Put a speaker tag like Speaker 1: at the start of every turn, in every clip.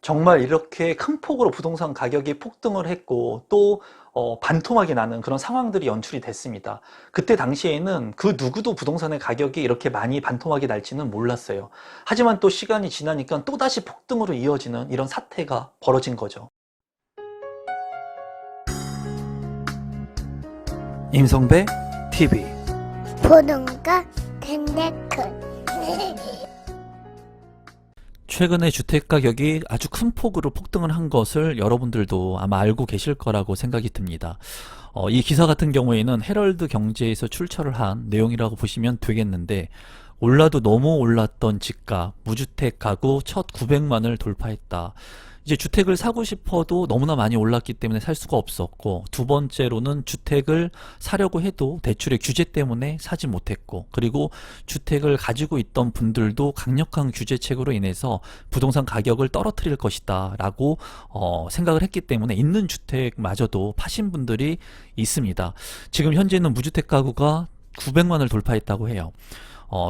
Speaker 1: 정말 이렇게 큰 폭으로 부동산 가격이 폭등을 했고 또 반토막이 나는 그런 상황들이 연출이 됐습니다. 그때 당시에는 그 누구도 부동산의 가격이 이렇게 많이 반토막이 날지는 몰랐어요. 하지만 또 시간이 지나니까 또다시 폭등으로 이어지는 이런 사태가 벌어진 거죠. 임성배 TV
Speaker 2: 보동과 텐데크
Speaker 1: 최근에 주택가격이 아주 큰 폭으로 폭등을 한 것을 여러분들도 아마 알고 계실 거라고 생각이 듭니다. 이 기사 같은 경우에는 헤럴드 경제에서 출처를 한 내용이라고 보시면 되겠는데, 올라도 너무 올랐던 집값, 무주택 가구 첫 900만을 돌파했다. 이제 주택을 사고 싶어도 너무나 많이 올랐기 때문에 살 수가 없었고, 두 번째로는 주택을 사려고 해도 대출의 규제 때문에 사지 못했고, 그리고 주택을 가지고 있던 분들도 강력한 규제책으로 인해서 부동산 가격을 떨어뜨릴 것이다 라고 생각을 했기 때문에 있는 주택마저도 파신 분들이 있습니다. 지금 현재는 무주택 가구가 900만을 돌파했다고 해요.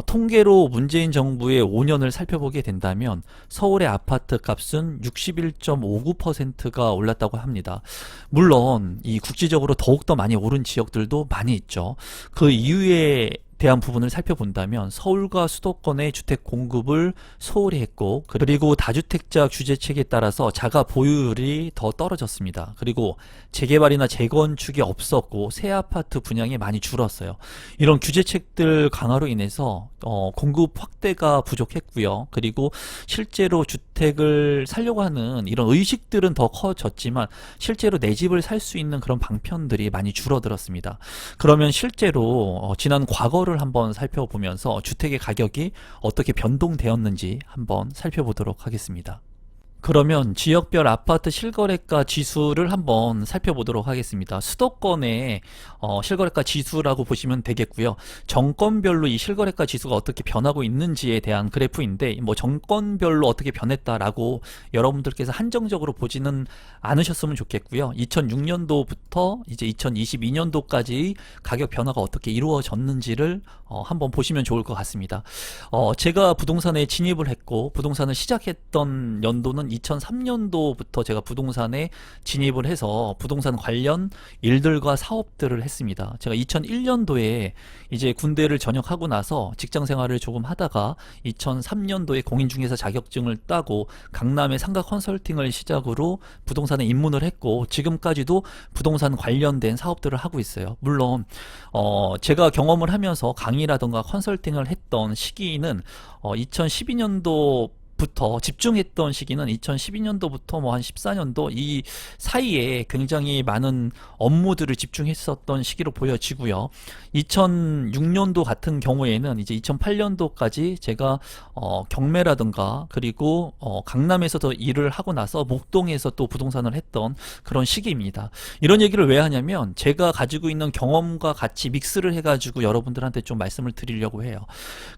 Speaker 1: 통계로 문재인 정부의 5년을 살펴보게 된다면 서울의 아파트 값은 61.59%가 올랐다고 합니다. 물론 이 국지적으로 더욱더 많이 오른 지역들도 많이 있죠. 그 이유에 대한 부분을 살펴본다면 서울과 수도권의 주택 공급을 소홀히 했고, 그리고 다주택자 규제책에 따라서 자가 보유율이 더 떨어졌습니다. 그리고 재개발이나 재건축이 없었고 새 아파트 분양이 많이 줄었어요. 이런 규제책들 강화로 인해서 공급 확대가 부족했고요. 그리고 실제로 주택을 살려고 하는 이런 의식들은 더 커졌지만 실제로 내 집을 살 수 있는 그런 방편들이 많이 줄어들었습니다. 그러면 실제로 지난 과거를 한번 살펴보면서 주택의 가격이 어떻게 변동되었는지 한번 살펴보도록 하겠습니다. 그러면 지역별 아파트 실거래가 지수를 한번 살펴보도록 하겠습니다. 수도권의 실거래가 지수라고 보시면 되겠고요. 정권별로 이 실거래가 지수가 어떻게 변하고 있는지에 대한 그래프인데, 뭐 정권별로 어떻게 변했다라고 여러분들께서 한정적으로 보지는 않으셨으면 좋겠고요. 2006년도부터 이제 2022년도까지 가격 변화가 어떻게 이루어졌는지를 한번 보시면 좋을 것 같습니다. 제가 부동산에 진입을 했고 부동산을 시작했던 연도는 2003년도부터 제가 부동산에 진입을 해서 부동산 관련 일들과 사업들을 했습니다. 제가 2001년도에 이제 군대를 전역하고 나서 직장 생활을 조금 하다가 2003년도에 공인중개사 자격증을 따고 강남의 상가 컨설팅을 시작으로 부동산에 입문을 했고, 지금까지도 부동산 관련된 사업들을 하고 있어요. 물론 제가 경험을 하면서 강의라던가 컨설팅을 했던 시기는 2012년도 부터 집중했던 시기는 2012년도부터 뭐 한 14년도 이 사이에 굉장히 많은 업무들을 집중했었던 시기로 보여지고요. 2006년도 같은 경우에는 이제 2008년도까지 제가 경매라든가 그리고 강남에서도 일을 하고 나서 목동에서 또 부동산을 했던 그런 시기입니다. 이런 얘기를 왜 하냐면 제가 가지고 있는 경험과 같이 믹스를 해가지고 여러분들한테 좀 말씀을 드리려고 해요.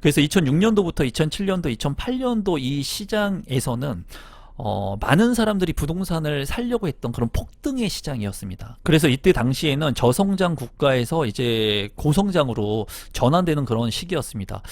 Speaker 1: 그래서 2006년도부터 2007년도, 2008년도 이 시장에서는 많은 사람들이 부동산을 살려고 했던 그런 폭등의 시장이었습니다. 그래서 이때 당시에는 저성장 국가에서 이제 고성장으로 전환되는 그런 시기였습니다.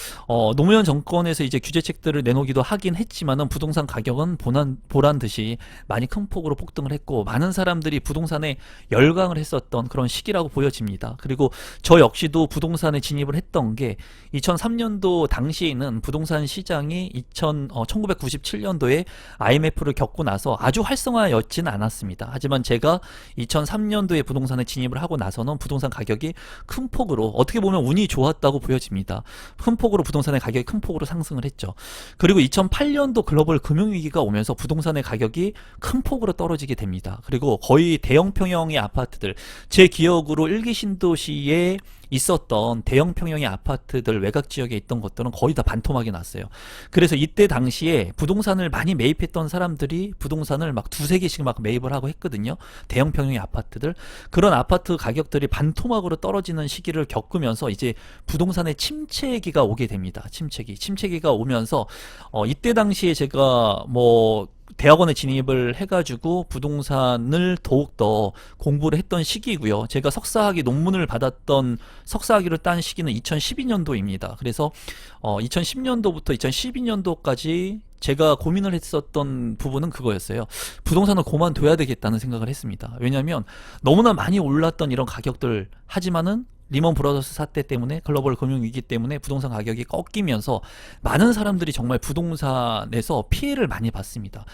Speaker 1: 노무현 정권에서 이제 규제책들을 내놓기도 하긴 했지만은 부동산 가격은 보란 듯이 많이 큰 폭으로 폭등을 했고, 많은 사람들이 부동산에 열광을 했었던 그런 시기라고 보여집니다. 그리고 저 역시도 부동산에 진입을 했던 게 2003년도 당시에는 부동산 시장이 1997년도에 IMF를 겪고 나서 아주 활성화였지는 않았습니다. 하지만 제가 2003년도에 부동산에 진입을 하고 나서는 부동산 가격이 큰 폭으로, 어떻게 보면 운이 좋았다고 보여집니다. 큰 폭으로 부동산의 가격이 큰 폭으로 상승을 했죠. 그리고 2008년도 글로벌 금융위기가 오면서 부동산의 가격이 큰 폭으로 떨어지게 됩니다. 그리고 거의 대형 평형의 아파트들, 제 기억으로 일기 신도시에 있었던 대형 평형의 아파트들, 외곽 지역에 있던 것들은 거의 다 반토막이 났어요. 그래서 이때 당시에 부동산을 많이 매입했던 사람들이 부동산을 막 두세 개씩 막 매입을 하고 했거든요. 대형 평형의 아파트들. 그런 아파트 가격들이 반토막으로 떨어지는 시기를 겪으면서 이제 부동산의 침체기가 오게 됩니다. 침체기가 오면서 이때 당시에 제가 뭐 대학원에 진입을 해가지고 부동산을 더욱더 공부를 했던 시기이고요. 제가 석사학위 논문을 받았던 석사학위를 딴 시기는 2012년도입니다. 그래서 2010년도부터 2012년도까지 제가 고민을 했었던 부분은 그거였어요. 부동산을 그만둬야 되겠다는 생각을 했습니다. 왜냐하면 너무나 많이 올랐던 이런 가격들, 하지만은 리먼 브라더스 사태 때문에, 글로벌 금융위기 때문에 부동산 가격이 꺾이면서 많은 사람들이 정말 부동산에서 피해를 많이 봤습니다.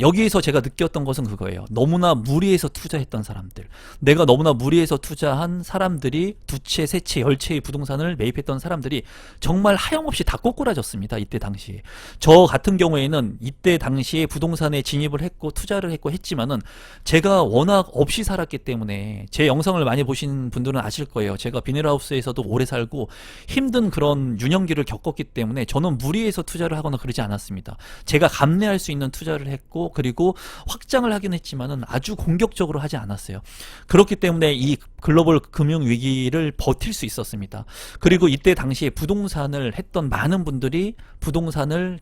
Speaker 1: 여기에서 제가 느꼈던 것은 그거예요. 너무나 무리해서 투자했던 사람들, 내가 너무나 무리해서 투자한 사람들이 두 채, 세 채, 열 채의 부동산을 매입했던 사람들이 정말 하염없이 다 꼬꾸라졌습니다. 이때 당시에. 저 같은 경우에는 이때 당시에 부동산에 진입을 했고 투자를 했고 했지만은 제가 워낙 없이 살았기 때문에, 제 영상을 많이 보신 분들은 아실 거예요. 제가 비닐하우스에서도 오래 살고 힘든 그런 유년기를 겪었기 때문에 저는 무리해서 투자를 하거나 그러지 않았습니다. 제가 감내할 수 있는 투자를 했고, 그리고 확장을 하긴 했지만은 아주 공격적으로 하지 않았어요. 그렇기 때문에 이 글로벌 금융 위기를 버틸 수 있었습니다. 그리고 이때 당시에 부동산을 했던 많은 분들이 부동산을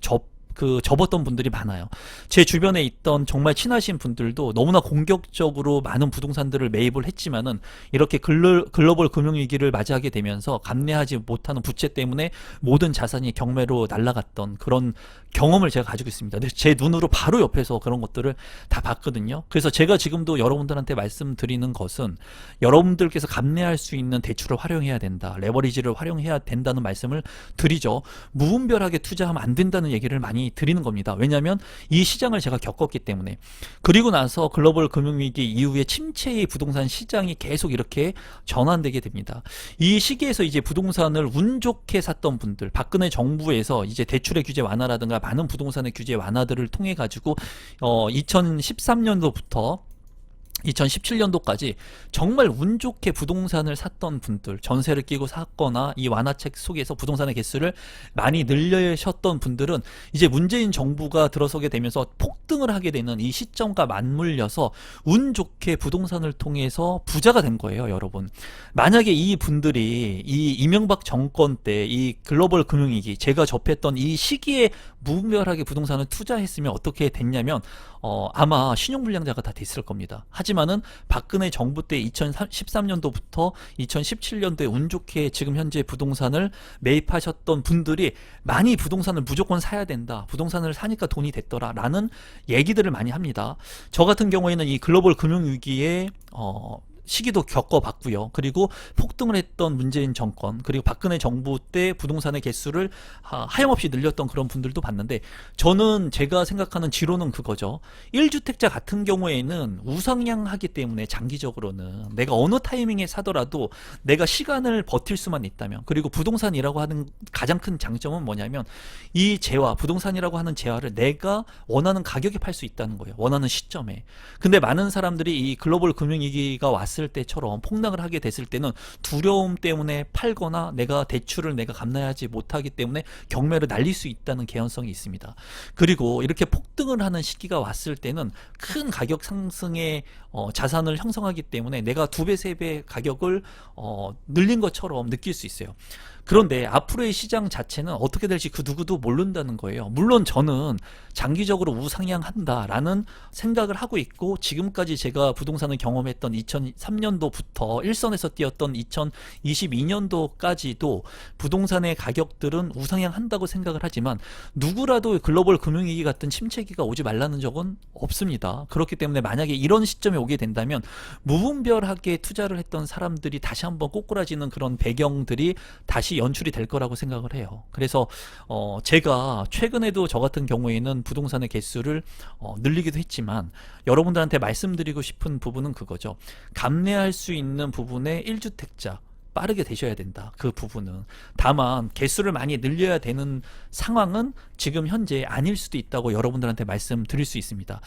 Speaker 1: 접었던 분들이 많아요. 제 주변에 있던 정말 친하신 분들도 너무나 공격적으로 많은 부동산들을 매입을 했지만은 이렇게 글로벌 금융위기를 맞이하게 되면서 감내하지 못하는 부채 때문에 모든 자산이 경매로 날아갔던 그런 경험을 제가 가지고 있습니다. 근데 제 눈으로 바로 옆에서 그런 것들을 다 봤거든요. 그래서 제가 지금도 여러분들한테 말씀드리는 것은, 여러분들께서 감내할 수 있는 대출을 활용해야 된다, 레버리지를 활용해야 된다는 말씀을 드리죠. 무분별하게 투자하면 안 된다는 얘기를 많이 드리는 겁니다. 왜냐하면 이 시장을 제가 겪었기 때문에. 그리고 나서 글로벌 금융위기 이후에 침체의 부동산 시장이 계속 이렇게 전환되게 됩니다. 이 시기에서 이제 부동산을 운 좋게 샀던 분들, 박근혜 정부에서 이제 대출의 규제 완화라든가 많은 부동산의 규제 완화들을 통해 가지고 2013년도부터 2017년도까지 정말 운 좋게 부동산을 샀던 분들, 전세를 끼고 샀거나 이 완화책 속에서 부동산의 개수를 많이 늘려셨던 분들은 이제 문재인 정부가 들어서게 되면서 폭등을 하게 되는 이 시점과 맞물려서 운 좋게 부동산을 통해서 부자가 된 거예요, 여러분. 만약에 이 분들이 이 이명박 정권 때 이 글로벌 금융위기, 제가 접했던 이 시기에 무분별하게 부동산을 투자했으면 어떻게 됐냐면 아마 신용불량자가 다 됐을 겁니다. 하지만은 박근혜 정부 때 2013년도부터 2017년도에 운 좋게 지금 현재 부동산을 매입하셨던 분들이 많이 부동산을 무조건 사야 된다, 부동산을 사니까 돈이 됐더라 라는 얘기들을 많이 합니다. 저 같은 경우에는 이 글로벌 금융위기에 시기도 겪어봤고요. 그리고 폭등을 했던 문재인 정권, 그리고 박근혜 정부 때 부동산의 개수를 하염없이 늘렸던 그런 분들도 봤는데, 저는 제가 생각하는 지론은 그거죠. 1주택자 같은 경우에는 우상향하기 때문에 장기적으로는 내가 어느 타이밍에 사더라도 내가 시간을 버틸 수만 있다면, 그리고 부동산이라고 하는 가장 큰 장점은 뭐냐면 이 재화, 부동산이라고 하는 재화를 내가 원하는 가격에 팔 수 있다는 거예요. 원하는 시점에. 근데 많은 사람들이 이 글로벌 금융위기가 왔을 때처럼 폭락을 하게 됐을 때는 두려움 때문에 팔거나 내가 대출을 내가 감당하지 못하기 때문에 경매를 날릴 수 있다는 개연성이 있습니다. 그리고 이렇게 폭등을 하는 시기가 왔을 때는 큰 가격 상승의 자산을 형성하기 때문에 내가 2배, 3배 가격을 늘린 것처럼 느낄 수 있어요. 그런데 앞으로의 시장 자체는 어떻게 될지 그 누구도 모른다는 거예요. 물론 저는 장기적으로 우상향한다라는 생각을 하고 있고, 지금까지 제가 부동산을 경험했던 2003년도부터 일선에서 뛰었던 2022년도까지도 부동산의 가격들은 우상향한다고 생각을 하지만, 누구라도 글로벌 금융위기 같은 침체기가 오지 말라는 적은 없습니다. 그렇기 때문에 만약에 이런 시점에 오게 된다면 무분별하게 투자를 했던 사람들이 다시 한번 꼬꾸라지는 그런 배경들이 다시 연출이 될 거라고 생각을 해요. 그래서 제가 최근에도 저 같은 경우에는 부동산의 개수를 늘리기도 했지만, 여러분들한테 말씀드리고 싶은 부분은 그거죠. 감내할 수 있는 부분의 1주택자 빠르게 되셔야 된다. 그 부분은. 다만 개수를 많이 늘려야 되는 상황은 지금 현재 아닐 수도 있다고 여러분들한테 말씀드릴 수 있습니다.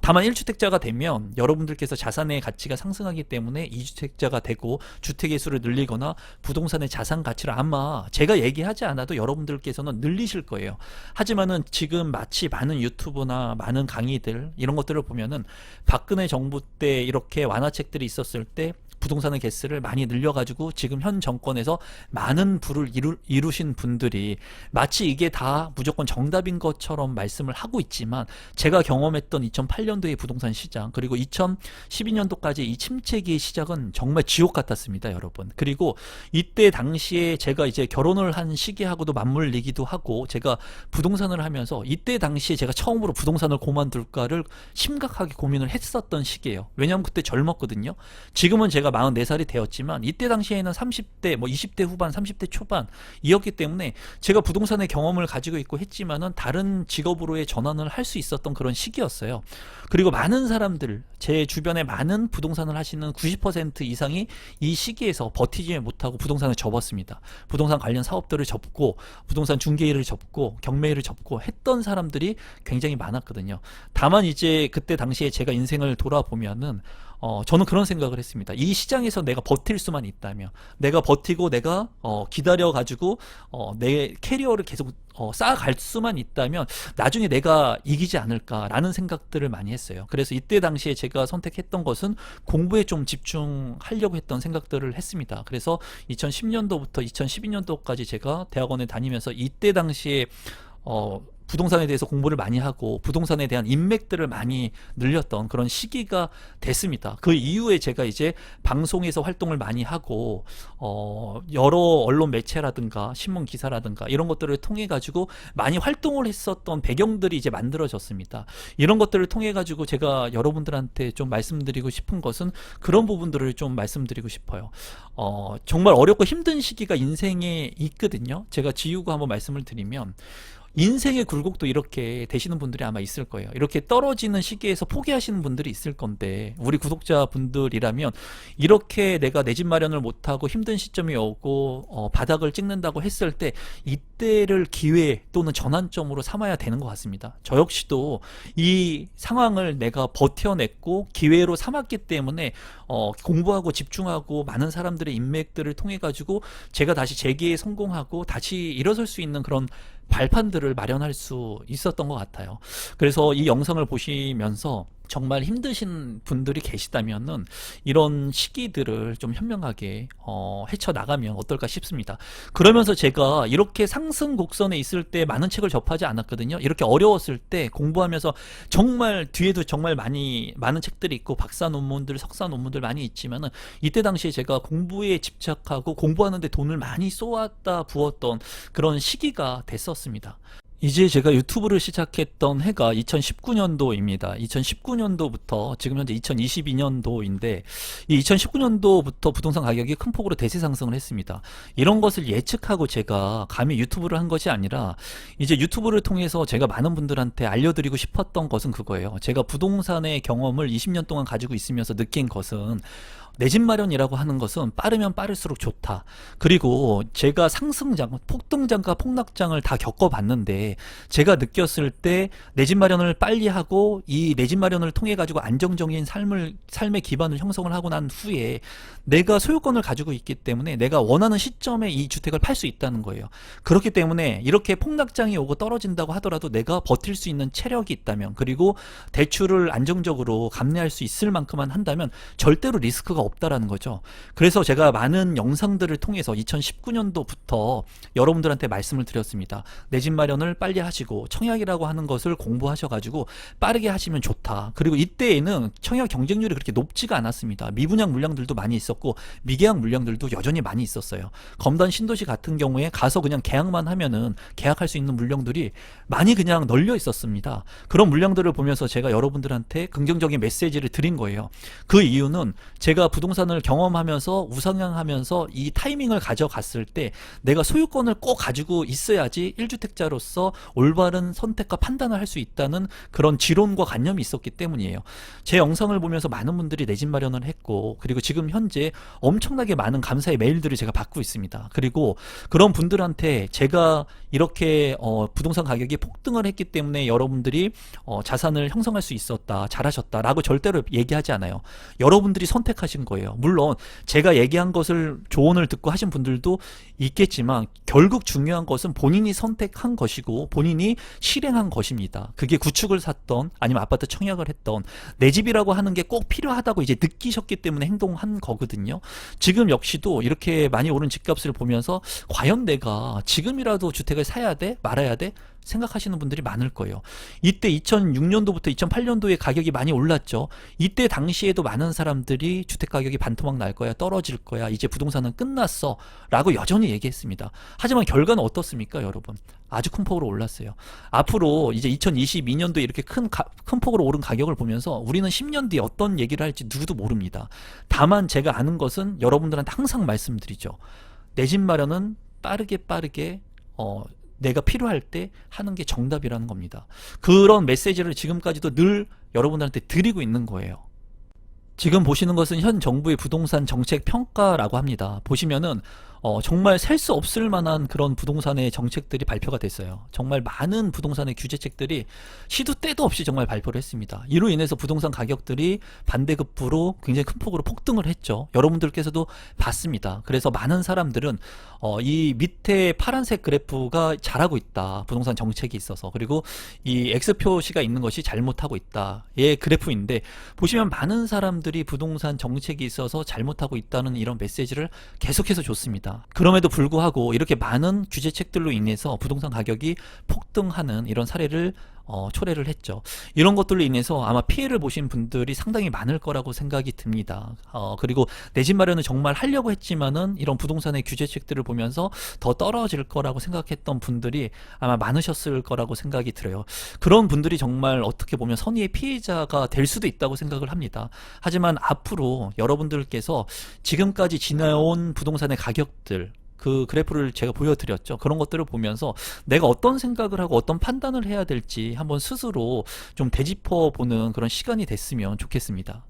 Speaker 1: 다만 1주택자가 되면 여러분들께서 자산의 가치가 상승하기 때문에 2주택자가 되고 주택 개수를 늘리거나 부동산의 자산 가치를 아마 제가 얘기하지 않아도 여러분들께서는 늘리실 거예요. 하지만은 지금 마치 많은 유튜브나 많은 강의들 이런 것들을 보면은 박근혜 정부 때 이렇게 완화책들이 있었을 때 부동산의 개수를 많이 늘려가지고 지금 현 정권에서 많은 부를 이루신 분들이 마치 이게 다 무조건 정답인 것처럼 말씀을 하고 있지만, 제가 경험했던 2008년도의 부동산 시장, 그리고 2012년도까지 이 침체기의 시작은 정말 지옥 같았습니다, 여러분. 그리고 이때 당시에 제가 이제 결혼을 한 시기하고도 맞물리기도 하고, 제가 부동산을 하면서 이때 당시에 제가 처음으로 부동산을 그만둘까를 심각하게 고민을 했었던 시기예요. 왜냐하면 그때 젊었거든요. 지금은 제가 44살이 되었지만 이때 당시에는 30대, 뭐 20대 후반, 30대 초반이었기 때문에 제가 부동산의 경험을 가지고 있고 했지만은 다른 직업으로의 전환을 할 수 있었던 그런 시기였어요. 그리고 많은 사람들, 제 주변에 많은 부동산을 하시는 90% 이상이 이 시기에서 버티지 못하고 부동산을 접었습니다. 부동산 관련 사업들을 접고, 부동산 중개일을 접고, 경매일을 접고 했던 사람들이 굉장히 많았거든요. 다만 이제 그때 당시에 제가 인생을 돌아보면은 저는 그런 생각을 했습니다. 이 시장에서 내가 버틸 수만 있다면, 내가 버티고 내가 기다려가지고 내 캐리어를 계속 쌓아갈 수만 있다면 나중에 내가 이기지 않을까라는 생각들을 많이 했어요. 그래서 이때 당시에 제가 선택했던 것은 공부에 좀 집중하려고 했던 생각들을 했습니다. 그래서 2010년도부터 2012년도까지 제가 대학원에 다니면서 이때 당시에 부동산에 대해서 공부를 많이 하고 부동산에 대한 인맥들을 많이 늘렸던 그런 시기가 됐습니다. 그 이후에 제가 이제 방송에서 활동을 많이 하고 여러 언론 매체라든가 신문 기사라든가 이런 것들을 통해 가지고 많이 활동을 했었던 배경들이 이제 만들어졌습니다. 이런 것들을 통해 가지고 제가 여러분들한테 좀 말씀드리고 싶은 것은 그런 부분들을 좀 말씀드리고 싶어요. 정말 어렵고 힘든 시기가 인생에 있거든요. 제가 지우고 한번 말씀을 드리면, 인생의 굴곡도 이렇게 되시는 분들이 아마 있을 거예요. 이렇게 떨어지는 시기에서 포기하시는 분들이 있을 건데, 우리 구독자분들이라면 이렇게 내가 내 집 마련을 못하고 힘든 시점이 오고 바닥을 찍는다고 했을 때 이때를 기회 또는 전환점으로 삼아야 되는 것 같습니다. 저 역시도 이 상황을 내가 버텨냈고 기회로 삼았기 때문에 공부하고 집중하고 많은 사람들의 인맥들을 통해 가지고 제가 다시 재기에 성공하고 다시 일어설 수 있는 그런 발판들을 마련할 수 있었던 것 같아요. 그래서 이 영상을 보시면서 정말 힘드신 분들이 계시다면은 이런 시기들을 좀 현명하게 헤쳐나가면 어떨까 싶습니다. 그러면서 제가 이렇게 상승 곡선에 있을 때 많은 책을 접하지 않았거든요. 이렇게 어려웠을 때 공부하면서 정말 뒤에도 정말 많은 책들이 있고 박사 논문들, 석사 논문들 많이 있지만은 이때 당시에 제가 공부에 집착하고 공부하는데 돈을 많이 쏟았다 부었던 그런 시기가 됐었습니다. 이제 제가 유튜브를 시작했던 해가 2019년도입니다. 2019년도부터 지금 현재 2022년도인데, 이 2019년도부터 부동산 가격이 큰 폭으로 대세 상승을 했습니다. 이런 것을 예측하고 제가 감히 유튜브를 한 것이 아니라, 이제 유튜브를 통해서 제가 많은 분들한테 알려드리고 싶었던 것은 그거예요. 제가 부동산의 경험을 20년 동안 가지고 있으면서 느낀 것은, 내 집 마련이라고 하는 것은 빠르면 빠를수록 좋다. 그리고 제가 상승장, 폭등장과 폭락장을 다 겪어봤는데, 제가 느꼈을 때 내 집 마련을 빨리 하고 이 내 집 마련을 통해 가지고 안정적인 삶의 기반을 형성을 하고 난 후에 내가 소유권을 가지고 있기 때문에 내가 원하는 시점에 이 주택을 팔 수 있다는 거예요. 그렇기 때문에 이렇게 폭락장이 오고 떨어진다고 하더라도 내가 버틸 수 있는 체력이 있다면, 그리고 대출을 안정적으로 감내할 수 있을 만큼만 한다면 절대로 리스크가 없다라는 거죠. 그래서 제가 많은 영상들을 통해서 2019년도부터 여러분들한테 말씀을 드렸습니다. 내 집 마련을 빨리 하시고 청약이라고 하는 것을 공부하셔가지고 빠르게 하시면 좋다. 그리고 이때에는 청약 경쟁률이 그렇게 높지가 않았습니다. 미분양 물량들도 많이 있었고 미계약 물량들도 여전히 많이 있었어요. 검단 신도시 같은 경우에 가서 그냥 계약만 하면은 계약할 수 있는 물량들이 많이 그냥 널려 있었습니다. 그런 물량들을 보면서 제가 여러분들한테 긍정적인 메시지를 드린 거예요. 그 이유는 제가 부동산을 경험하면서 우상향하면서 이 타이밍을 가져갔을 때 내가 소유권을 꼭 가지고 있어야지 1주택자로서 올바른 선택과 판단을 할 수 있다는 그런 지론과 관념이 있었기 때문이에요. 제 영상을 보면서 많은 분들이 내 집 마련을 했고, 그리고 지금 현재 엄청나게 많은 감사의 메일들을 제가 받고 있습니다. 그리고 그런 분들한테 제가 이렇게 부동산 가격이 폭등을 했기 때문에 여러분들이 자산을 형성할 수 있었다, 잘하셨다 라고 절대로 얘기하지 않아요. 여러분들이 선택하신 거예요. 물론 제가 얘기한 것을 조언을 듣고 하신 분들도 있겠지만 결국 중요한 것은 본인이 선택한 것이고 그것도 본인이 실행한 것입니다. 그게 구축을 샀던 아니면 아파트 청약을 했던 내 집이라고 하는 게 꼭 필요하다고 이제 느끼셨기 때문에 행동한 거거든요. 지금 역시도 이렇게 많이 오른 집값을 보면서 과연 내가 지금이라도 주택을 사야 돼? 말아야 돼? 생각하시는 분들이 많을 거예요. 이때 2006년도부터 2008년도에 가격이 많이 올랐죠. 이때 당시에도 많은 사람들이 주택 가격이 반토막 날 거야, 떨어질 거야, 이제 부동산은 끝났어 라고 여전히 얘기했습니다. 하지만 결과는 어떻습니까, 여러분? 아주 큰 폭으로 올랐어요. 앞으로 이제 2022년도에 이렇게 큰 폭으로 오른 가격을 보면서 우리는 10년 뒤에 어떤 얘기를 할지 누구도 모릅니다. 다만 제가 아는 것은 여러분들한테 항상 말씀드리죠. 내 집 마련은 빠르게 내가 필요할 때 하는 게 정답이라는 겁니다. 그런 메시지를 지금까지도 늘 여러분들한테 드리고 있는 거예요. 지금 보시는 것은 현 정부의 부동산 정책 평가라고 합니다. 보시면은 정말 셀 수 없을 만한 그런 부동산의 정책들이 발표가 됐어요. 정말 많은 부동산의 규제책들이 시도 때도 없이 정말 발표를 했습니다. 이로 인해서 부동산 가격들이 반대급부로 굉장히 큰 폭으로 폭등을 했죠. 여러분들께서도 봤습니다. 그래서 많은 사람들은 이 밑에 파란색 그래프가 잘하고 있다. 부동산 정책이 있어서. 그리고 이 X 표시가 있는 것이 잘못하고 있다. 의 그래프인데 보시면 많은 사람들이 부동산 정책이 있어서 잘못하고 있다는 이런 메시지를 계속해서 줬습니다. 그럼에도 불구하고 이렇게 많은 규제책들로 인해서 부동산 가격이 폭등하는 이런 사례를 초래를 했죠. 이런 것들로 인해서 아마 피해를 보신 분들이 상당히 많을 거라고 생각이 듭니다. 그리고 내 집 마련을 정말 하려고 했지만은 이런 부동산의 규제책들을 보면서 더 떨어질 거라고 생각했던 분들이 아마 많으셨을 거라고 생각이 들어요. 그런 분들이 정말 어떻게 보면 선의의 피해자가 될 수도 있다고 생각을 합니다. 하지만 앞으로 여러분들께서 지금까지 지나온 부동산의 가격들, 그 그래프를 제가 보여드렸죠. 그런 것들을 보면서 내가 어떤 생각을 하고 어떤 판단을 해야 될지 한번 스스로 좀 되짚어 보는 그런 시간이 됐으면 좋겠습니다.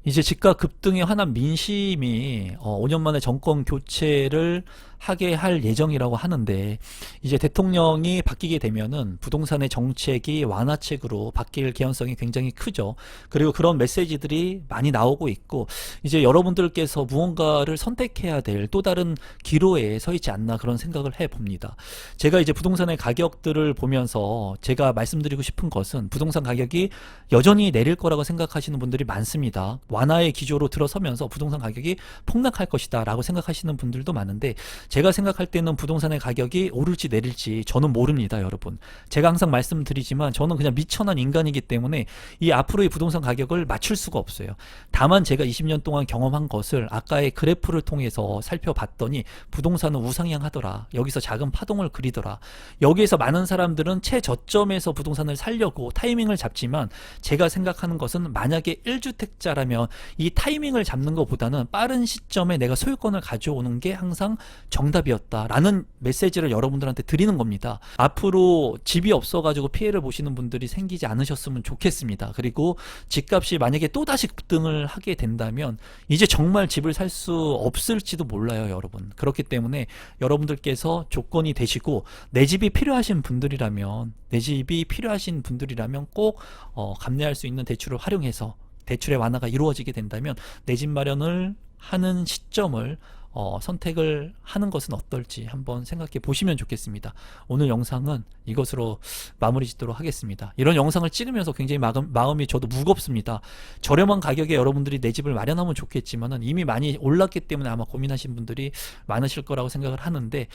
Speaker 1: 이제 집값 급등에 관한 민심이 5년 만에 정권 교체를 하게 할 예정이라고 하는데 이제 대통령이 바뀌게 되면은 부동산의 정책이 완화책으로 바뀔 개연성이 굉장히 크죠. 그리고 그런 메시지들이 많이 나오고 있고 이제 여러분들께서 무언가를 선택해야 될 또 다른 기로에 서 있지 않나 그런 생각을 해봅니다. 제가 이제 부동산의 가격들을 보면서 제가 말씀드리고 싶은 것은 부동산 가격이 여전히 내릴 거라고 생각하시는 분들이 많습니다. 완화의 기조로 들어서면서 부동산 가격이 폭락할 것이다 라고 생각하시는 분들도 많은데 제가 생각할 때는 부동산의 가격이 오를지 내릴지 저는 모릅니다, 여러분. 제가 항상 말씀드리지만 저는 그냥 미천한 인간이기 때문에 이 앞으로의 부동산 가격을 맞출 수가 없어요. 다만 제가 20년 동안 경험한 것을 아까의 그래프를 통해서 살펴봤더니 부동산은 우상향하더라. 여기서 작은 파동을 그리더라. 여기에서 많은 사람들은 최저점에서 부동산을 살려고 타이밍을 잡지만 제가 생각하는 것은 만약에 1주택자라면 이 타이밍을 잡는 것보다는 빠른 시점에 내가 소유권을 가져오는 게 항상 정답이었다라는 메시지를 여러분들한테 드리는 겁니다. 앞으로 집이 없어가지고 피해를 보시는 분들이 생기지 않으셨으면 좋겠습니다. 그리고 집값이 만약에 또다시 급등을 하게 된다면 이제 정말 집을 살 수 없을지도 몰라요, 여러분. 그렇기 때문에 여러분들께서 조건이 되시고 내 집이 필요하신 분들이라면 꼭 감내할 수 있는 대출을 활용해서 대출의 완화가 이루어지게 된다면 내 집 마련을 하는 시점을 선택을 하는 것은 어떨지 한번 생각해 보시면 좋겠습니다. 오늘 영상은 이것으로 마무리 짓도록 하겠습니다. 이런 영상을 찍으면서 굉장히 마음이 저도 무겁습니다. 저렴한 가격에 여러분들이 내 집을 마련하면 좋겠지만은 이미 많이 올랐기 때문에 아마 고민하시는 분들이 많으실 거라고 생각을 하는데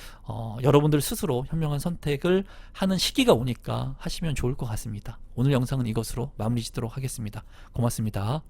Speaker 1: 여러분들 스스로 현명한 선택을 하는 시기가 오니까 하시면 좋을 것 같습니다. 오늘 영상은 이것으로 마무리 짓도록 하겠습니다. 고맙습니다.